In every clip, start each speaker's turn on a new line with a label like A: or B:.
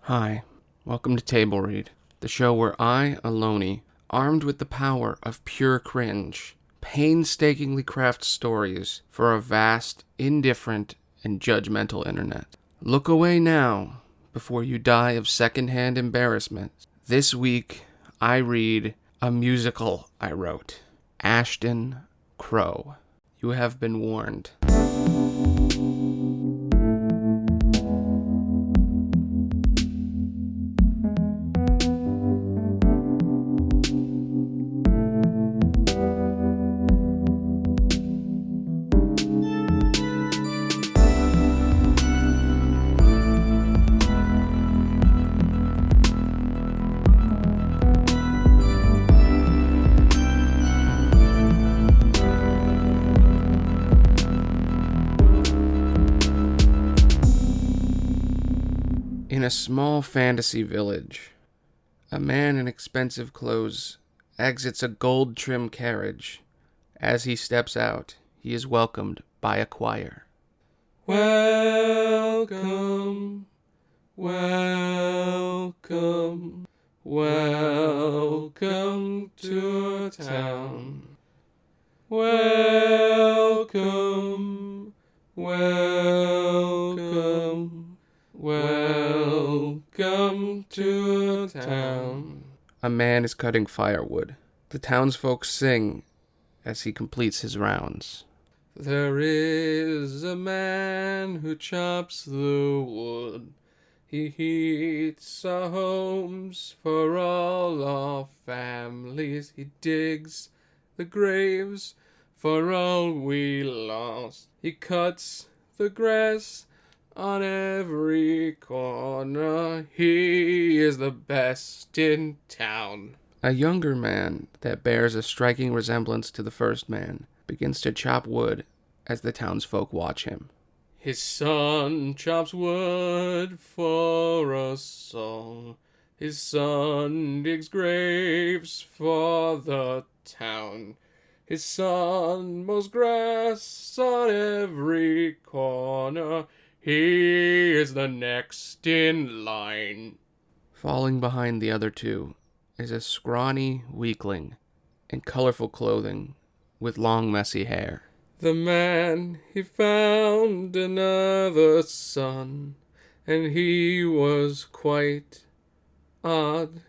A: Hi, welcome to Table Read, the show where I, Aloney, armed with the power of pure cringe, painstakingly craft stories for a vast, indifferent, and judgmental internet. Look away now, before you die of secondhand embarrassment. This week, I read a musical I wrote, Ashton Crow. You have been warned. In a small fantasy village, a man in expensive clothes exits a gold-trimmed carriage. As he steps out, he is welcomed by a choir. Welcome, welcome, welcome to a town. Welcome, welcome, welcome to a town. A man is cutting firewood. The townsfolk sing as he completes his rounds. There is a man who chops the wood. He heats our homes for all our families. He digs the graves for all we lost. He cuts the grass on every corner. He is the best in town. A younger man that bears a striking resemblance to the first man begins to chop wood as the townsfolk watch him. His son chops wood for us all. His son digs graves for the town. His son mows grass on every corner. He is the next in line. Falling behind the other two is a scrawny weakling in colorful clothing with long messy hair. The man, he found another son, and he was quite odd.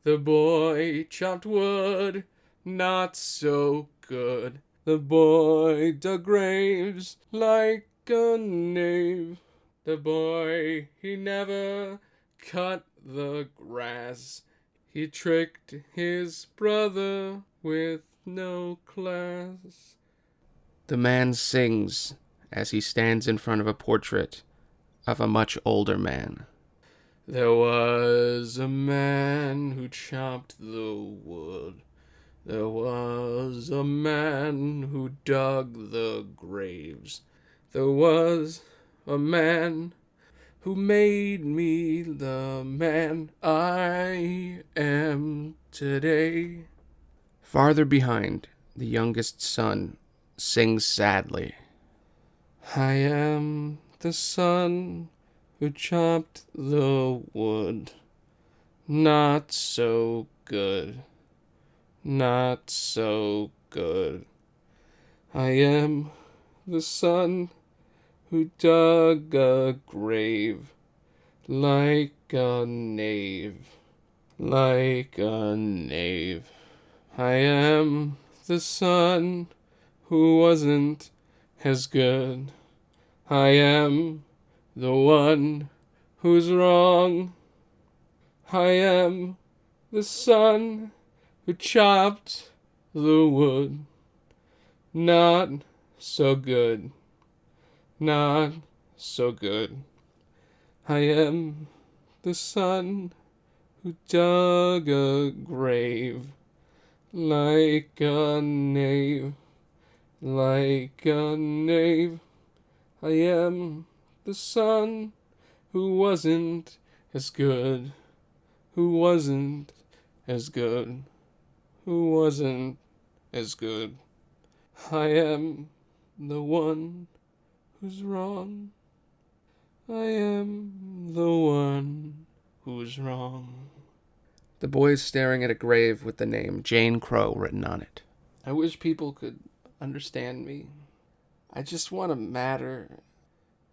A: The boy chopped wood, not so good. The boy dug graves like a knave. The boy, he never cut the grass. He tricked his brother with no class. The man sings as he stands in front of a portrait of a much older man. There was a man who chopped the wood. There was a man who dug the graves. There was a man who made me the man I am today. Farther behind, the youngest son sings sadly. I am the son who chopped the wood. Not so good. Not so good. I am the son who dug a grave like a knave, like a knave. I am the son who wasn't as good. I am the one who's wrong. I am the son who chopped the wood. Not so good. Not so good. I am the son who dug a grave like a knave, like a knave. I am the son who wasn't as good, who wasn't as good, who wasn't as good. I am the one who's wrong. I am the one was wrong. The boy is staring at a grave with the name Jane Crow written on it. I wish people could understand me. I just want to matter.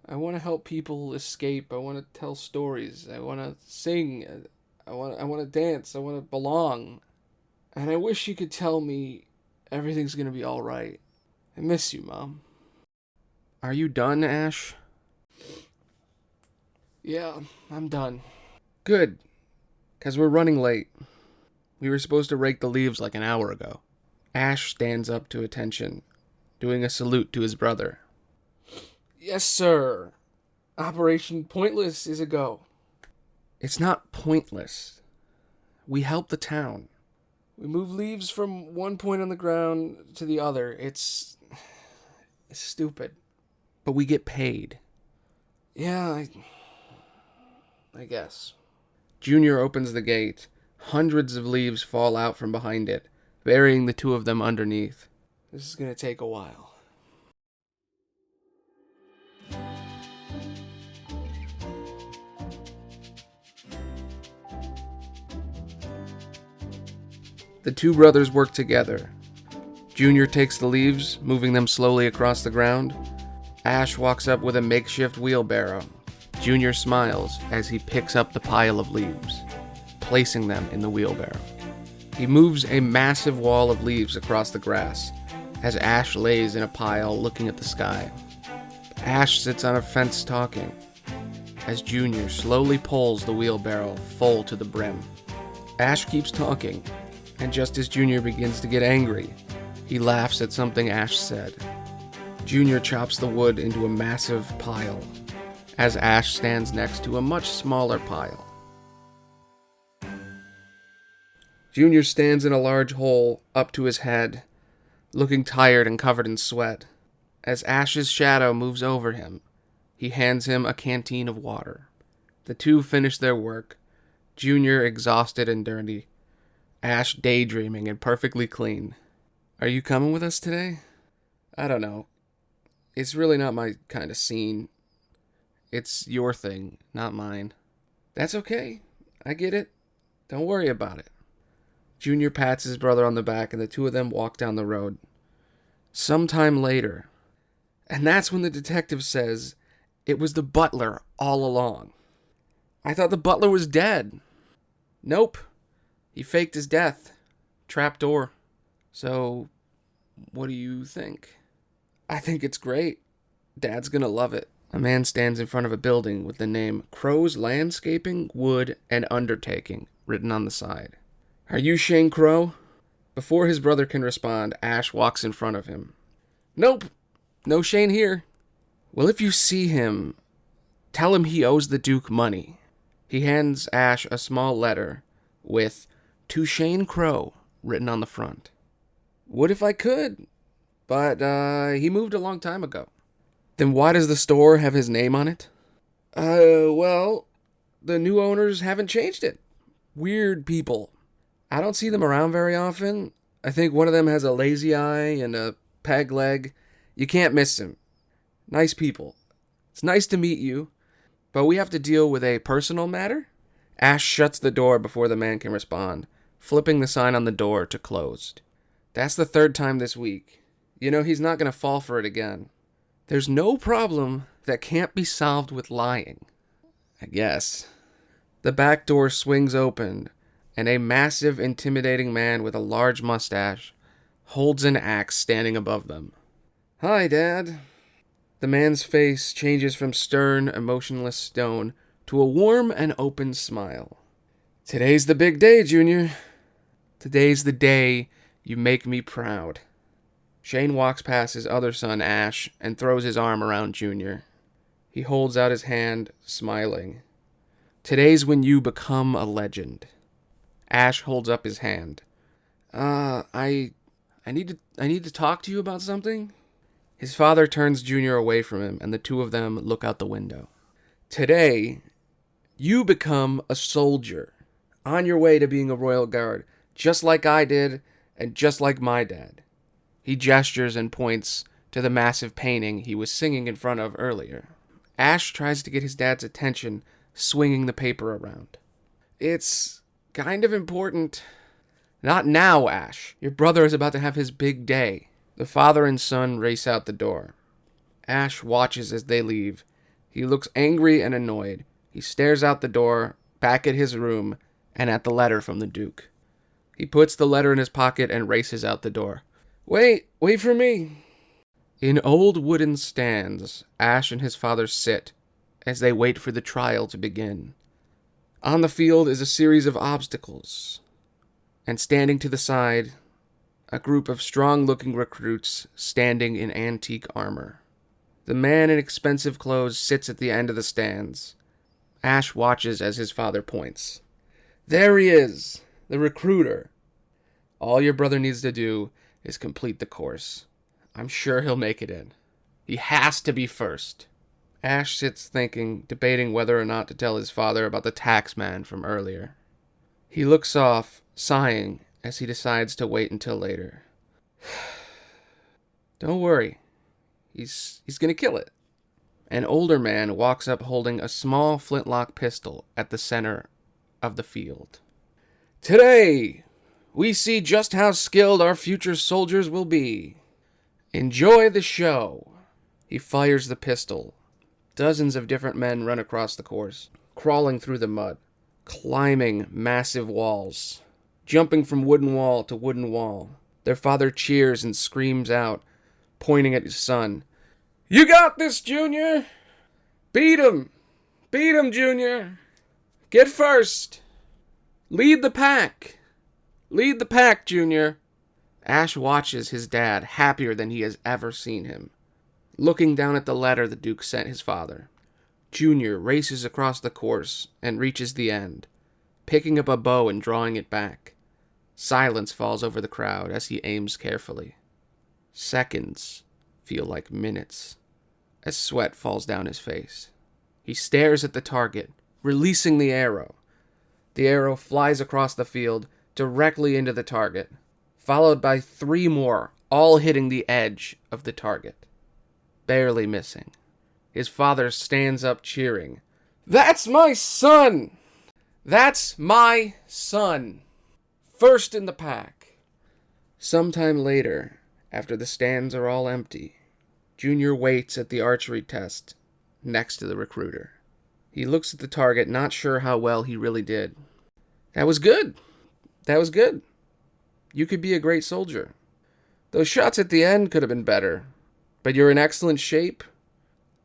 A: I want to help people escape. I want to tell stories. I want to sing. I want to dance. I want to belong. And I wish you could tell me everything's going to be all right. I miss you, Mom. Are you done, Ash? Yeah, I'm done. Good. 'Cause we're running late. We were supposed to rake the leaves like an hour ago. Ash stands up to attention, doing a salute to his brother. Yes, sir. Operation Pointless is a go. It's not pointless. We help the town. We move leaves from one point on the ground to the other. It's stupid. But we get paid. Yeah, I guess. Junior opens the gate. Hundreds of leaves fall out from behind it, burying the two of them underneath. This is gonna take a while. The two brothers work together. Junior takes the leaves, moving them slowly across the ground. Ash walks up with a makeshift wheelbarrow. Junior smiles as he picks up the pile of leaves, placing them in the wheelbarrow. He moves a massive wall of leaves across the grass as Ash lays in a pile looking at the sky. Ash sits on a fence talking as Junior slowly pulls the wheelbarrow full to the brim. Ash keeps talking, and just as Junior begins to get angry, he laughs at something Ash said. Junior chops the wood into a massive pile as Ash stands next to a much smaller pile. Junior stands in a large hole up to his head, looking tired and covered in sweat. As Ash's shadow moves over him, he hands him a canteen of water. The two finish their work, Junior exhausted and dirty, Ash daydreaming and perfectly clean. Are you coming with us today? I don't know. It's really not my kind of scene. It's your thing, not mine. That's okay. I get it. Don't worry about it. Junior pats his brother on the back, and the two of them walk down the road. Sometime later, and that's when the detective says it was the butler all along. I thought the butler was dead. Nope. He faked his death. Trapdoor. So, what do you think? I think it's great. Dad's gonna love it. A man stands in front of a building with the name Crow's Landscaping, Wood, and Undertaking written on the side. Are you Shane Crow? Before his brother can respond, Ash walks in front of him. Nope. No Shane here. Well, if you see him, tell him he owes the Duke money. He hands Ash a small letter with "To Shane Crow" written on the front. Would if I could, but he moved a long time ago. Then why does the store have his name on it? Well, the new owners haven't changed it. Weird people. I don't see them around very often. I think one of them has a lazy eye and a peg leg. You can't miss him. Nice people. It's nice to meet you, but we have to deal with a personal matter. Ash shuts the door before the man can respond, flipping the sign on the door to closed. That's the third time this week. You know, he's not going to fall for it again. There's no problem that can't be solved with lying, I guess. The back door swings open, and a massive, intimidating man with a large mustache holds an axe standing above them. Hi, Dad. The man's face changes from stern, emotionless stone to a warm and open smile. Today's the big day, Junior. Today's the day you make me proud. Shane walks past his other son, Ash, and throws his arm around Junior. He holds out his hand, smiling. Today's when you become a legend. Ash holds up his hand. I need to talk to you about something. His father turns Junior away from him, and the two of them look out the window. Today, you become a soldier, on your way to being a royal guard, just like I did, and just like my dad. He gestures and points to the massive painting he was singing in front of earlier. Ash tries to get his dad's attention, swinging the paper around. It's kind of important. Not now, Ash. Your brother is about to have his big day. The father and son race out the door. Ash watches as they leave. He looks angry and annoyed. He stares out the door, back at his room, and at the letter from the Duke. He puts the letter in his pocket and races out the door. Wait for me. In old wooden stands, Ash and his father sit as they wait for the trial to begin. On the field is a series of obstacles, and standing to the side, a group of strong-looking recruits standing in antique armor. The man in expensive clothes sits at the end of the stands. Ash watches as his father points. There he is, the recruiter. All your brother needs to do is complete the course. I'm sure he'll make it in. He has to be first. Ash sits thinking, debating whether or not to tell his father about the tax man from earlier. He looks off, sighing, as he decides to wait until later. Don't worry. He's gonna kill it. An older man walks up holding a small flintlock pistol at the center of the field. Today, we see just how skilled our future soldiers will be. Enjoy the show. He fires the pistol. Dozens of different men run across the course, crawling through the mud, climbing massive walls, jumping from wooden wall to wooden wall. Their father cheers and screams out, pointing at his son. You got this, Junior! Beat him! Beat him, Junior! Get first! Lead the pack! Lead the pack, Junior! Ash watches his dad, happier than he has ever seen him, looking down at the letter the Duke sent his father. Junior races across the course and reaches the end, picking up a bow and drawing it back. Silence falls over the crowd as he aims carefully. Seconds feel like minutes as sweat falls down his face. He stares at the target, releasing the arrow. The arrow flies across the field directly into the target, followed by 3 more, all hitting the edge of the target, barely missing. His father stands up cheering. That's my son! That's my son! First in the pack. Sometime later, after the stands are all empty, Junior waits at the archery test next to the recruiter. He looks at the target, not sure how well he really did. That was good. That was good. You could be a great soldier. Those shots at the end could have been better, but you're in excellent shape.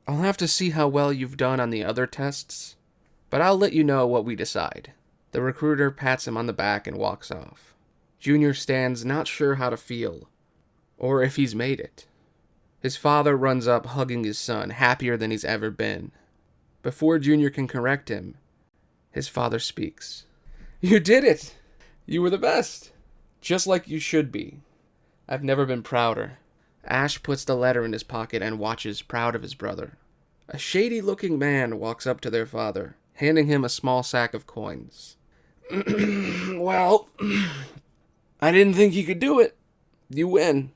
A: I'll have to see how well you've done on the other tests, but I'll let you know what we decide. The recruiter pats him on the back and walks off. Junior stands not sure how to feel, or if he's made it. His father runs up, hugging his son, happier than he's ever been. Before Junior can correct him, his father speaks. You did it! You were the best! Just like you should be. I've never been prouder. Ash puts the letter in his pocket and watches, proud of his brother. A shady-looking man walks up to their father, handing him a small sack of coins. Well, I didn't think you could do it. You win.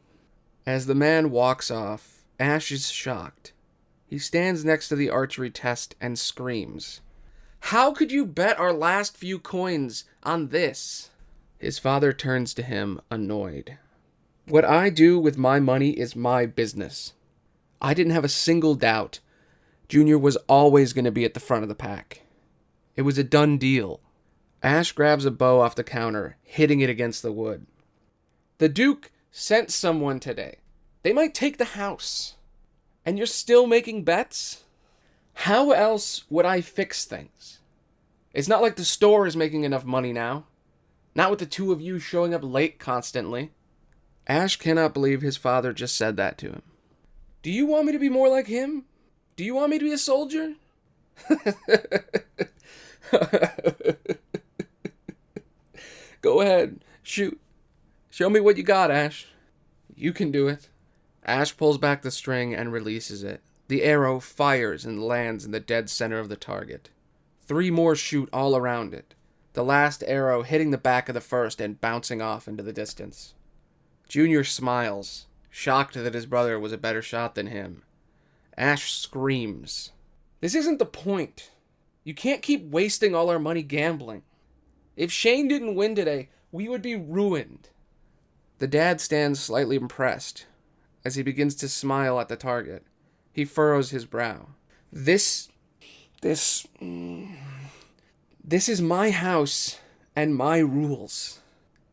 A: As the man walks off, Ash is shocked. He stands next to the archery test and screams. How could you bet our last few coins on this? His father turns to him, annoyed. What I do with my money is my business. I didn't have a single doubt. Junior was always going to be at the front of the pack. It was a done deal. Ash grabs a bow off the counter, hitting it against the wood. The Duke sent someone today. They might take the house. And you're still making bets? How else would I fix things? It's not like the store is making enough money now. Not with the two of you showing up late constantly. Ash cannot believe his father just said that to him. Do you want me to be more like him? Do you want me to be a soldier? Go ahead. Shoot. Show me what you got, Ash. You can do it. Ash pulls back the string and releases it. The arrow fires and lands in the dead center of the target. 3 more shoot all around it, the last arrow hitting the back of the first and bouncing off into the distance. Junior smiles, shocked that his brother was a better shot than him. Ash screams. This isn't the point. You can't keep wasting all our money gambling. If Shane didn't win today, we would be ruined. The dad stands slightly impressed as he begins to smile at the target. He furrows his brow. This is my house and my rules.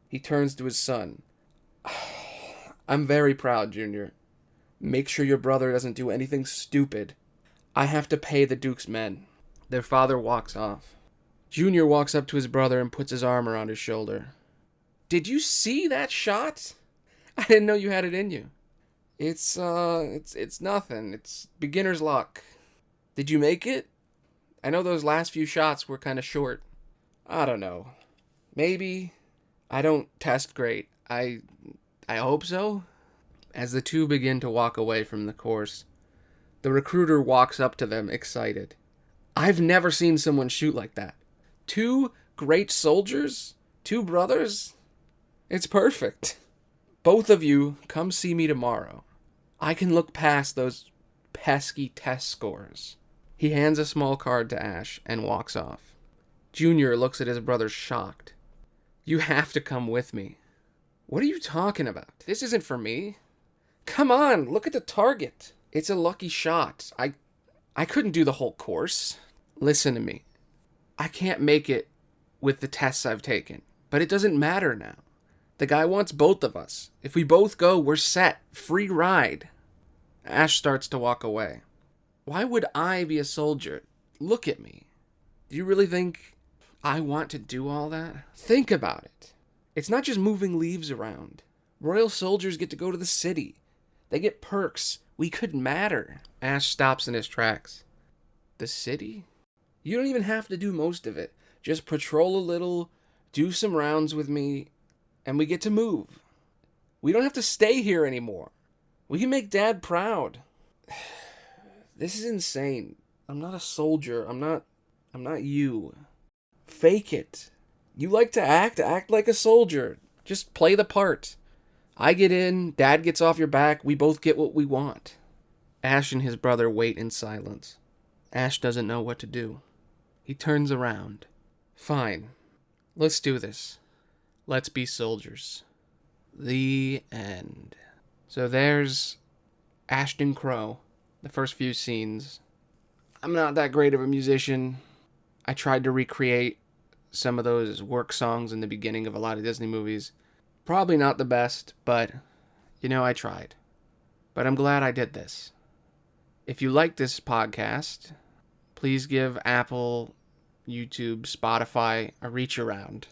A: He turns to his son. I'm very proud, Junior. Make sure your brother doesn't do anything stupid. I have to pay the Duke's men. Their father walks off. Junior walks up to his brother and puts his arm around his shoulder. Did you see that shot? I didn't know you had it in you. It's nothing. It's beginner's luck. Did you make it? I know those last few shots were kind of short. I don't know. Maybe. I don't test great. I hope so. As the two begin to walk away from the course, the recruiter walks up to them, excited. I've never seen someone shoot like that. 2 great soldiers? 2 brothers? It's perfect. Both of you come see me tomorrow. I can look past those pesky test scores. He hands a small card to Ash and walks off. Junior looks at his brother shocked. You have to come with me. What are you talking about? This isn't for me. Come on, look at the target. It's a lucky shot. I couldn't do the whole course. Listen to me. I can't make it with the tests I've taken, but it doesn't matter now. The guy wants both of us. If we both go, we're set. Free ride. Ash starts to walk away. Why would I be a soldier? Look at me. Do you really think I want to do all that? Think about it. It's not just moving leaves around. Royal soldiers get to go to the city. They get perks. We could matter. Ash stops in his tracks. The city? You don't even have to do most of it. Just patrol a little, do some rounds with me, and we get to move. We don't have to stay here anymore. We can make Dad proud. This is insane. I'm not a soldier. I'm not you. Fake it. You like to act like a soldier. Just play the part. I get in, Dad gets off your back, we both get what we want. Ash and his brother wait in silence. Ash doesn't know what to do. He turns around. Fine. Let's do this. Let's be soldiers. The end. So there's Ashton Crow, the first few scenes. I'm not that great of a musician. I tried to recreate some of those work songs in the beginning of a lot of Disney movies. Probably not the best, but, I tried. But I'm glad I did this. If you like this podcast, please give Apple, YouTube, Spotify a reach around.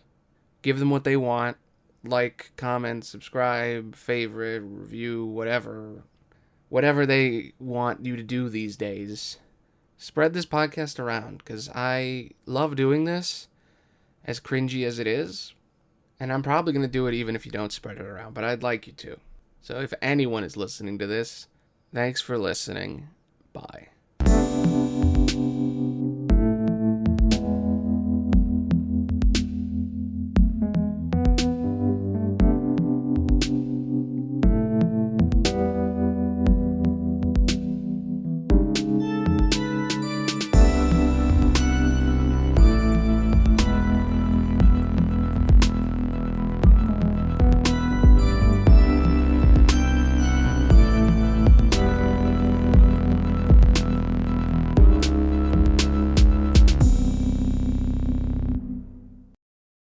A: Give them what they want. Like, comment, subscribe, favorite, review, whatever. Whatever they want you to do these days. Spread this podcast around, because I love doing this, as cringy as it is. And I'm probably going to do it even if you don't spread it around, but I'd like you to. So if anyone is listening to this, thanks for listening. Bye.